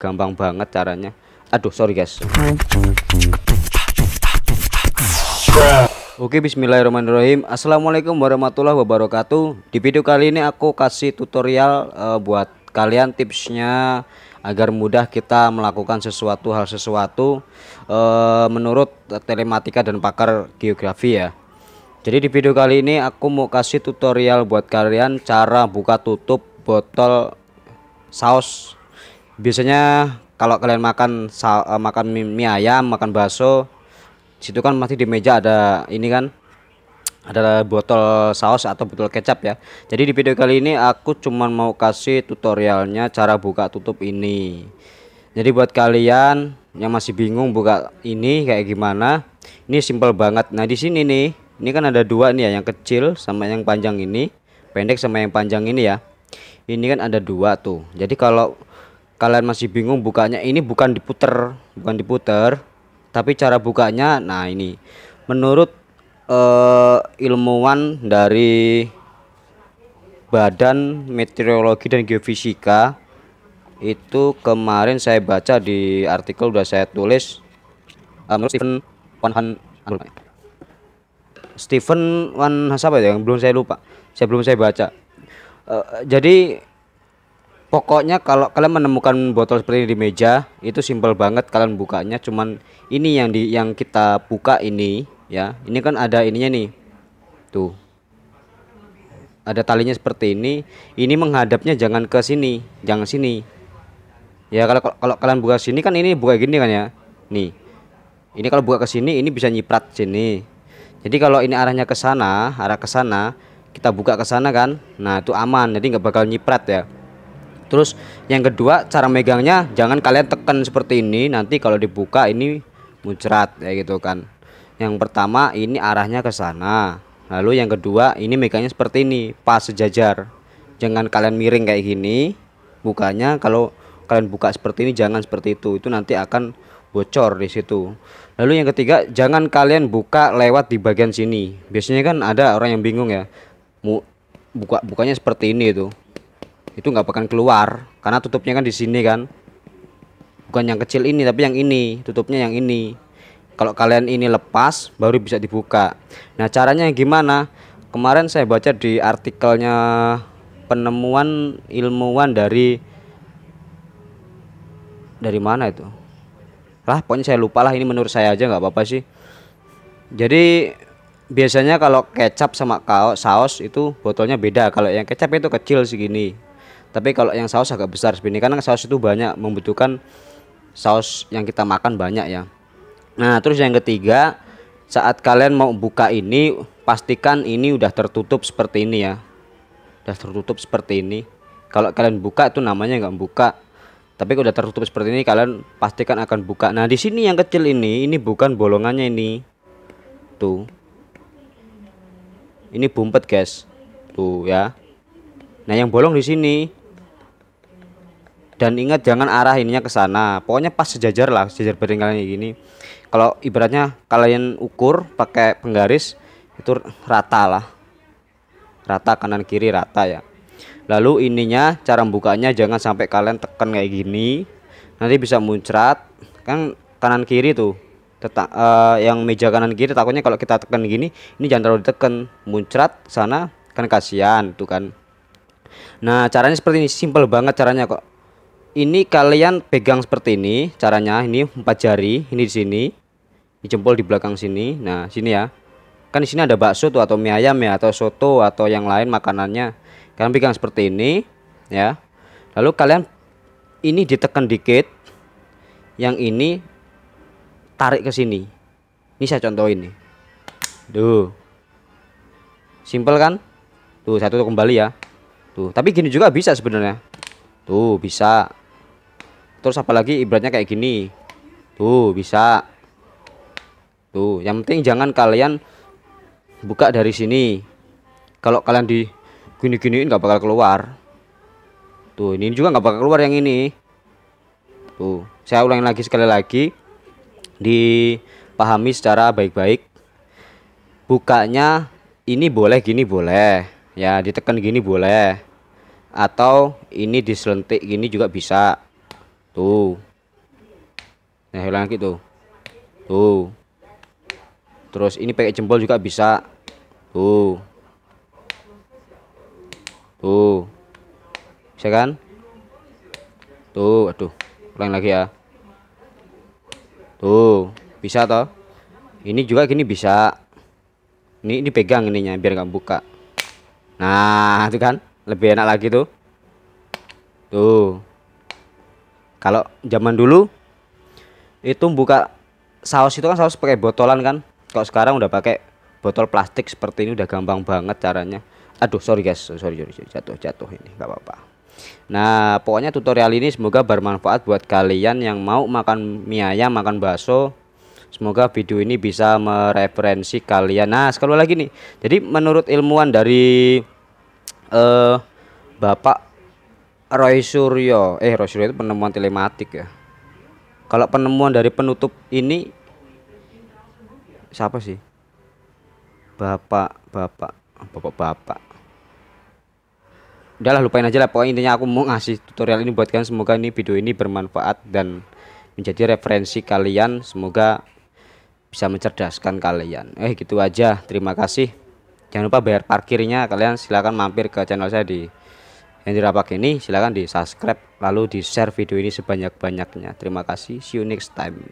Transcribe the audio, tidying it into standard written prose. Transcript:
gampang banget caranya. Aduh, sorry guys. Oke, bismillahirrahmanirrahim. Assalamualaikum warahmatullahi wabarakatuh. Di video kali ini aku kasih tutorial buat kalian tipsnya agar mudah kita melakukan hal sesuatu menurut telematika dan pakar geografi ya. Jadi di video kali ini aku mau kasih tutorial buat kalian cara buka tutup botol saus. Biasanya kalau kalian makan mie ayam, makan bakso, situ kan masih di meja ada ini kan, ada botol saus atau botol kecap ya. Jadi di video kali ini aku cuman mau kasih tutorialnya cara buka tutup ini. Jadi buat kalian yang masih bingung buka ini kayak gimana, ini simple banget. Nah di sini nih, ini kan ada dua nih ya, yang kecil sama yang panjang ini, pendek sama yang panjang ini ya. Ini kan ada dua tuh. Jadi kalau kalian masih bingung bukanya, ini bukan diputer, tapi cara bukanya, nah ini menurut ilmuwan dari Badan Meteorologi dan Geofisika, itu kemarin saya baca di artikel, udah saya tulis, menurut Stephen Wan siapa ya, yang belum saya baca. Jadi pokoknya kalau kalian menemukan botol seperti ini di meja, itu simpel banget kalian bukanya. Cuman ini yang kita buka ini ya, ini kan ada ininya nih, tuh ada talinya seperti ini. Ini menghadapnya jangan ke sini, jangan sini ya. Kalau kalian buka sini kan, ini buka gini kan ya, nih ini kalau buka ke sini ini bisa nyiprat sini. Jadi kalau ini arahnya ke sana, kita buka ke sana kan, nah itu aman, jadi nggak bakal nyiprat ya. Terus yang kedua, cara megangnya jangan kalian tekan seperti ini, nanti kalau dibuka ini muncrat kayak gitu kan. Yang pertama ini arahnya ke sana, lalu yang kedua ini megangnya seperti ini, pas sejajar. Jangan kalian miring kayak gini bukanya. Kalau kalian buka seperti ini jangan seperti itu nanti akan bocor di situ. Lalu yang ketiga, jangan kalian buka lewat di bagian sini. Biasanya kan ada orang yang bingung ya, bukanya seperti ini, itu nggak bakal keluar karena tutupnya kan di sini kan, bukan yang kecil ini tapi yang ini, tutupnya yang ini. Kalau kalian ini lepas baru bisa dibuka. Nah caranya gimana, kemarin saya baca di artikelnya penemuan ilmuwan dari mana itu lah, pokoknya saya lupa lah, ini menurut saya aja nggak apa-apa sih. Jadi biasanya kalau kecap sama saus itu botolnya beda. Kalau yang kecap itu kecil segini, tapi kalau yang saus agak besar seperti ini, karena saus itu banyak, membutuhkan saus yang kita makan banyak ya. Nah terus yang ketiga, saat kalian mau buka ini, pastikan ini udah tertutup seperti ini ya, udah tertutup seperti ini. Kalau kalian buka itu namanya nggak buka, tapi kalau udah tertutup seperti ini kalian pastikan akan buka. Nah di sini yang kecil ini bukan bolongannya ini, tuh ini bumpet guys, tuh ya. Nah yang bolong di sini. Dan ingat jangan arah ininya ke sana, pokoknya pas sejajar lah, sejajar badan kalian kayak gini. Kalau ibaratnya kalian ukur pakai penggaris itu rata lah, rata kanan kiri rata ya. Lalu ininya cara bukanya jangan sampai kalian tekan kayak gini, nanti bisa muncrat kan kanan kiri tuh. Yang meja kanan kiri takutnya kalau kita tekan gini, ini jangan terlalu ditekan, muncrat sana kan kasihan tuh kan. Nah caranya seperti ini, simple banget caranya kok. Ini kalian pegang seperti ini caranya, ini 4 jari, ini di sini, di jempol di belakang sini. Nah sini ya, kan di sini ada bakso tuh atau mie ayam ya, atau soto atau yang lain makanannya. Kalian pegang seperti ini ya. Lalu kalian ini ditekan dikit, yang ini tarik ke sini. Ini saya contohin nih, tuh simple kan, tuh satu tuh kembali ya, tuh. Tapi gini juga bisa sebenarnya, tuh bisa. Terus apalagi ibaratnya kayak gini, tuh bisa, tuh. Yang penting jangan kalian buka dari sini. Kalau kalian di gini-giniin nggak bakal keluar, tuh. Ini juga nggak bakal keluar yang ini, tuh. Saya ulangi lagi sekali lagi, dipahami secara baik-baik. Bukanya ini boleh gini, boleh ya, ditekan gini boleh, atau ini diselentik gini juga bisa. Tuh. Nah, hilang lagi tuh. Tuh. Terus ini pakai jempol juga bisa. Tuh. Tuh. Bisa kan? Tuh, aduh. Ulang lagi ya. Tuh, bisa toh? Ini juga gini bisa. Ini pegang ininya biar nggak buka. Nah, itu kan lebih enak lagi tuh. Tuh. Kalau zaman dulu itu buka saus itu kan saus pakai botolan kan. Kalau sekarang udah pakai botol plastik seperti ini udah gampang banget caranya. Aduh, sorry guys, sorry jatuh ini nggak apa-apa. Nah, pokoknya tutorial ini semoga bermanfaat buat kalian yang mau makan mie ayam, makan bakso. Semoga video ini bisa mereferensi kalian. Nah, sekali lagi nih. Jadi menurut ilmuwan dari Bapak Roy Suryo itu penemuan telematik ya. Kalau penemuan dari penutup ini siapa sih? Bapak. Udahlah, lupain aja lah. Pokoknya intinya aku mau ngasih tutorial ini buat kalian. Semoga ini video ini bermanfaat dan menjadi referensi kalian. Semoga bisa mencerdaskan kalian. Gitu aja. Terima kasih. Jangan lupa bayar parkirnya. Kalian silahkan mampir ke channel saya di Hendra Pak ini. Silahkan di subscribe lalu di share video ini sebanyak-banyaknya. Terima kasih. See you next time.